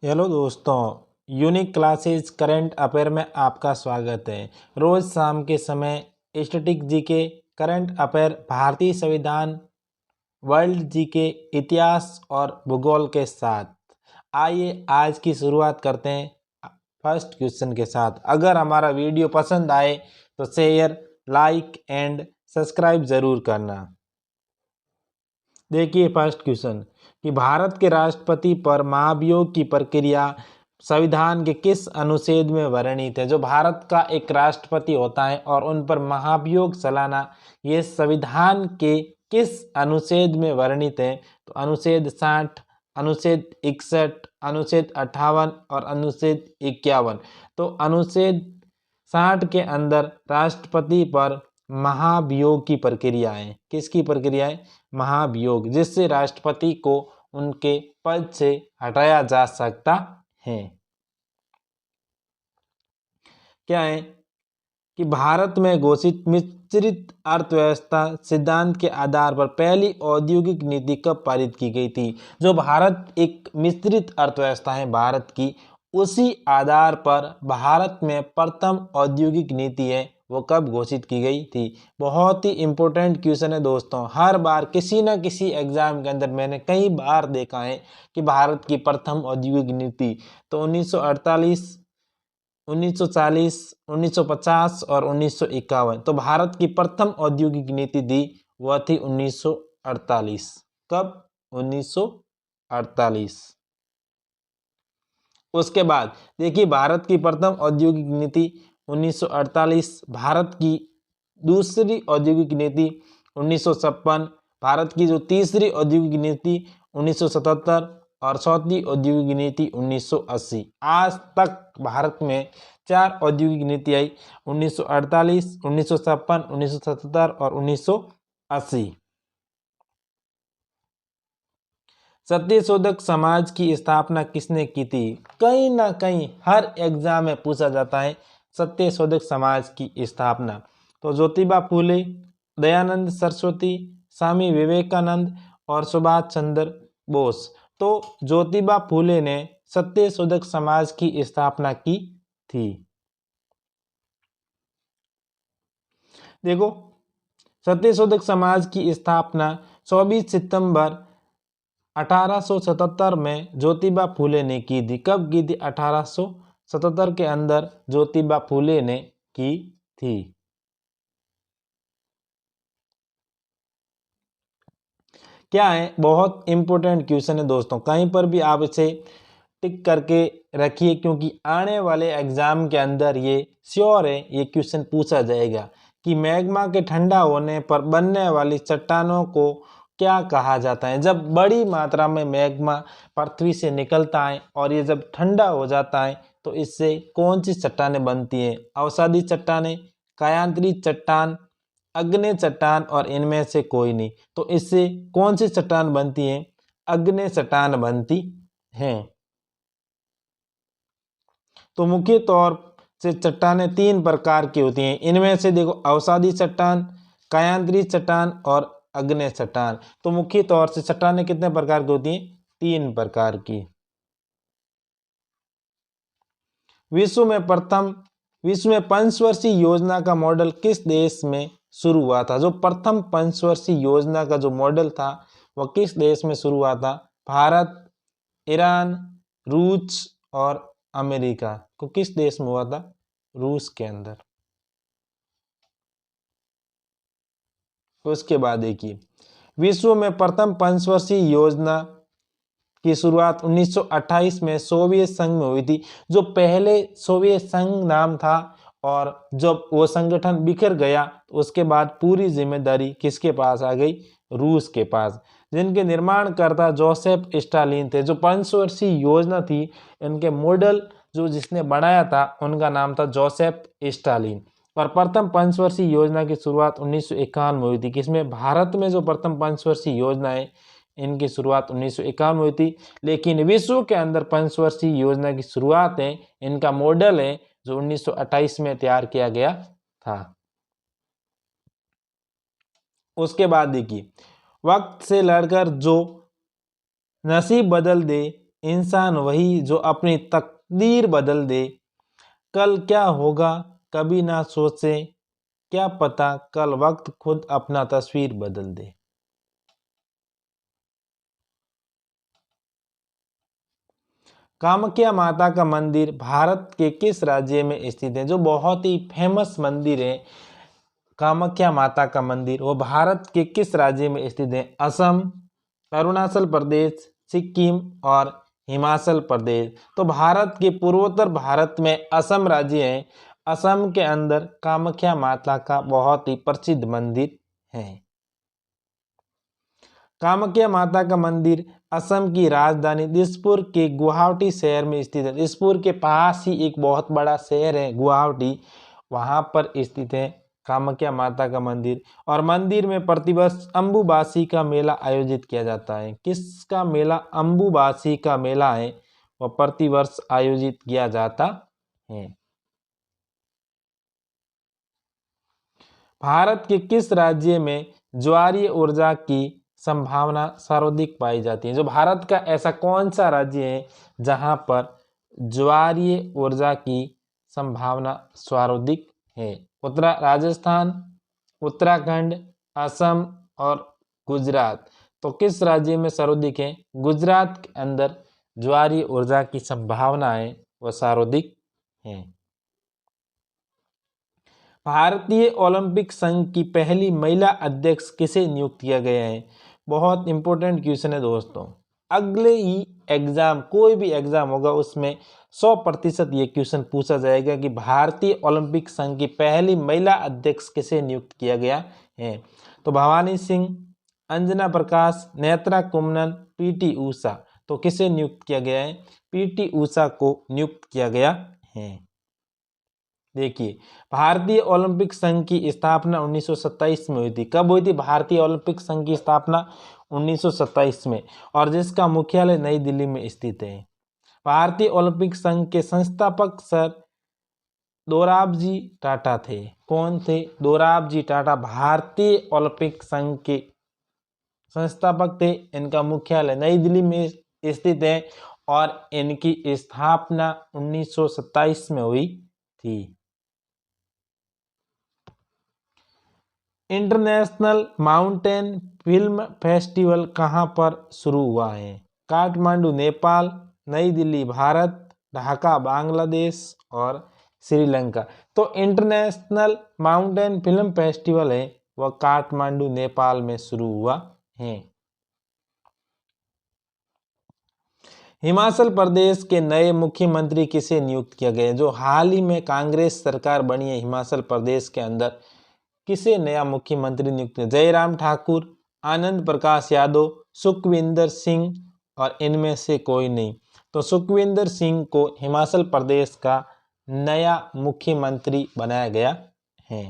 Hello दोस्तों, unique classes current affair में आपका स्वागत है। रोज शाम के समय स्टैटिक जीके, करंट अफेयर, भारतीय संविधान, वर्ल्ड जीके, इतिहास और भूगोल के साथ। आइए आज की शुरुआत करते हैं फर्स्ट क्वेश्चन के साथ। अगर हमारा वीडियो पसंद आए तो शेयर, लाइक एंड सब्सक्राइब जरूर करना। देखिए फर्स्ट क्वेश्चन कि भारत के राष्ट्रपति पर महाभियोग की प्रक्रिया संविधान के किस अनुच्छेद में वर्णित है। जो भारत का एक राष्ट्रपति होता है और उन पर महाभियोग चलाना, ये संविधान के किस अनुच्छेद में वर्णित है। तो अनुच्छेद 60, अनुच्छेद 61, अनुच्छेद 58 और अनुच्छेद 51। तो अनुच्छेद 60 के अंदर राष्ट्रपति पर महाभियोग की प्रक्रिया है। किसकी प्रक्रिया है? महाभियोग, जिससे राष्ट्रपति को उनके पद से हटाया जा सकता है। क्या है कि भारत में घोषित मिश्रित अर्थव्यवस्था सिद्धांत के आधार पर पहली औद्योगिक नीति कब पारित की गई थी। जो भारत एक मिश्रित अर्थव्यवस्था है भारत की, उसी आधार पर भारत में प्रथम औद्योगिक नीति है, वो कब घोषित की गई थी। बहुत ही इंपॉर्टेंट क्वेश्चन है दोस्तों। हर बार किसी न किसी एग्जाम के अंदर मैंने कई बार देखा है कि भारत की प्रथम औद्योगिक नीति तो 1948, 1940, 1950 और 1951। तो भारत की प्रथम औद्योगिक नीति थी वह थी 1948। कब? 1948। उसके बाद देखिए भारत की प्रथम औद्योगिक नीति 1948, भारत की दूसरी औद्योगिक नीति 1956, भारत की जो तीसरी औद्योगिक नीति 1977 और चौथी औद्योगिक नीति 1980। आज तक भारत में 4 औद्योगिक नीति आई, 1948, 1956, 1977 और 1980। सत्यशोधक समाज की स्थापना किसने की थी? कहीं ना कहीं हर एग्जाम में पूछा जाता है सत्यशोधक समाज की स्थापना। तो ज्योतिबा फूले, दयानंद सरस्वती, स्वामी विवेकानंद और सुभाष चंद्र बोस। तो ज्योतिबा फूले ने सत्यशोधक समाज की स्थापना की थी। देखो सत्यशोधक समाज की स्थापना 24 सितंबर 1877 में ज्योतिबा फूले ने की थी। कब की थी? 1877 के अंदर ज्योतिबा फूले ने की थी। क्या है? बहुत इंपॉर्टेंट क्वेश्चन है दोस्तों, कहीं पर भी आप इसे टिक करके रखिए, क्योंकि आने वाले एग्जाम के अंदर ये श्योर है ये क्वेश्चन पूछा जाएगा कि मैग्मा के ठंडा होने पर बनने वाली चट्टानों को क्या कहा जाता है। जब बड़ी मात्रा में मैग्मा पृथ्वी से निकलता है और ये जब ठंडा हो जाता है तो इससे कौन सी चट्टानें बनती हैं? अवसादी चट्टानें, कायांतरी चट्टान, अग्नि चट्टान और इनमें से कोई नहीं। तो इससे कौन सी चट्टान बनती है? अग्नि चट्टान बनती हैं। तो मुख्य तौर से चट्टानें 3 प्रकार की होती हैं। इनमें से देखो अवसादी चट्टान, कायांतरी चट्टान और अग्नि चट्टान। तो मुख्य तौर से चट्टानें कितने प्रकार की होती हैं? 3 प्रकार की। विश्व में पंचवर्षीय योजना का मॉडल किस देश में शुरू हुआ था? जो प्रथम पंचवर्षीय योजना का जो मॉडल था वह किस देश में शुरू हुआ था? भारत, ईरान, रूस और अमेरिका। को किस देश में हुआ था? रूस के अंदर। उसके बाद देखिए विश्व में प्रथम पंचवर्षीय योजना की शुरुआत 1928 में सोवियत संघ में हुई थी। जो पहले सोवियत संघ नाम था और जब वो संगठन बिखर गया तो उसके बाद पूरी जिम्मेदारी किसके पास आ गई? रूस के पास, जिनके निर्माणकर्ता जोसेफ स्टालिन थे। जो पंचवर्षीय योजना थी इनके मॉडल जो जिसने बनाया था उनका नाम था जोसेफ स्टालिन। और प्रथम पंचवर्षीय योजना की शुरुआत 1951 में हुई थी। किसमें? भारत में जो प्रथम पंचवर्षीय योजना है इनकी शुरुआत 1951 में हुई थी। लेकिन विश्व के अंदर पंचवर्षीय योजना की शुरुआत है, इनका मॉडल है जो 1928 में तैयार किया गया था। उसके बाद देखिए वक्त से लड़कर जो नसीब बदल दे इंसान वही जो अपनी तकदीर बदल दे। कल क्या होगा कभी ना सोचे, क्या पता कल वक्त खुद अपना तस्वीर बदल दे। कामाख्या माता का मंदिर भारत के किस राज्य में स्थित है? जो बहुत ही फेमस मंदिर है कामाख्या माता का मंदिर, वो भारत के किस राज्य में स्थित है? असम, अरुणाचल प्रदेश, सिक्किम और हिमाचल प्रदेश। तो भारत के पूर्वोत्तर भारत में असम राज्य है। असम के अंदर कामाख्या माता का बहुत ही प्रसिद्ध मंदिर है। कामाख्या माता का मंदिर असम की राजधानी दिसपुर के गुवाहाटी शहर में स्थित है। दिसपुर के पास ही एक बहुत बड़ा शहर है गुवाहाटी, वहां पर स्थित है कामाख्या माता का मंदिर। और मंदिर में प्रतिवर्ष अम्बुबासी का मेला आयोजित किया जाता है। किसका मेला? अम्बुबासी का मेला है, वह प्रतिवर्ष आयोजित किया जाता है। भारत के किस राज्य में ज्वारीय ऊर्जा की संभावना सर्वाधिक पाई जाती है? जो भारत का ऐसा कौन सा राज्य है जहां पर ज्वारीय ऊर्जा की संभावना सर्वाधिक है? राजस्थान, उत्तराखंड, असम और गुजरात। तो किस राज्य में सर्वाधिक है? गुजरात के अंदर ज्वारीय ऊर्जा की संभावना है वह सर्वाधिक है। भारतीय ओलंपिक संघ की पहली महिला अध्यक्ष किसे नियुक्त किया गया है? बहुत इंपॉर्टेंट क्वेश्चन है दोस्तों। अगले ही एग्जाम, कोई भी एग्जाम होगा उसमें 100% ये क्वेश्चन पूछा जाएगा कि भारतीय ओलंपिक संघ की पहली महिला अध्यक्ष किसे नियुक्त किया गया है। तो भवानी सिंह, अंजना प्रकाश, नेत्रा कुम्मनन, पीटी ऊषा। तो किसे नियुक्त किया गया है? पीटी ऊषा को नियुक्त किया गया है। देखिए, भारतीय ओलंपिक संघ की स्थापना 1927 में हुई थी। कब हुई थी भारतीय ओलंपिक संघ की स्थापना? 1927 में, और जिसका मुख्यालय नई दिल्ली में स्थित है। भारतीय ओलंपिक संघ के संस्थापक सर दोराबजी टाटा थे। कौन थे? दोराबजी टाटा भारतीय ओलंपिक संघ के संस्थापक थे। इनका मुख्यालय नई दिल्ली में स्थित है और इनकी स्थापना 1927 में हुई थी। इंटरनेशनल माउंटेन फिल्म फेस्टिवल कहाँ पर शुरू हुआ है? काठमांडू नेपाल, नई दिल्ली भारत, ढाका बांग्लादेश और श्रीलंका। तो इंटरनेशनल माउंटेन फिल्म फेस्टिवल है वह काठमांडू नेपाल में शुरू हुआ है। हिमाचल प्रदेश के नए मुख्यमंत्री किसे नियुक्त किया गया? जो हाल ही में कांग्रेस सरकार बनी है हिमाचल प्रदेश के अंदर, किसे नया मुख्यमंत्री नियुक्त किया? जयराम ठाकुर, आनंद प्रकाश यादव, सुखविंदर सिंह और इनमें से कोई नहीं। तो सुखविंदर सिंह को हिमाचल प्रदेश का नया मुख्यमंत्री बनाया गया है।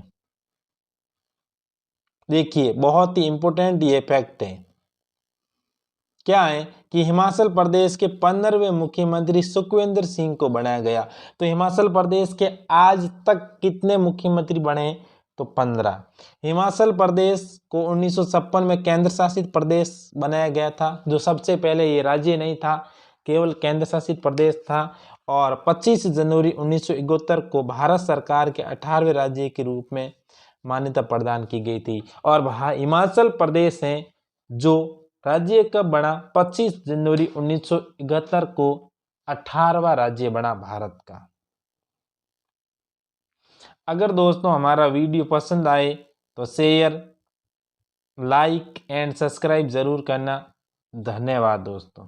देखिए, बहुत ही इंपॉर्टेंट ये फैक्ट है। क्या है कि हिमाचल प्रदेश के 15वें मुख्यमंत्री सुखविंदर सिंह को बनाया गया। तो हिमाचल प्रदेश के आज तक कितने मुख्यमंत्री बने? तो 15। हिमाचल प्रदेश को 1956 में केंद्र शासित प्रदेश बनाया गया था। जो सबसे पहले ये राज्य नहीं था, केवल केंद्र शासित प्रदेश था। और 25 जनवरी 1971 को भारत सरकार के 18वें राज्य के रूप में मान्यता प्रदान की गई थी। और हिमाचल प्रदेश है जो राज्य कब बना? 25 जनवरी 1971 को 18वां राज्य बना भारत का। अगर दोस्तों हमारा वीडियो पसंद आए तो शेयर, लाइक एंड सब्सक्राइब जरूर करना। धन्यवाद दोस्तों।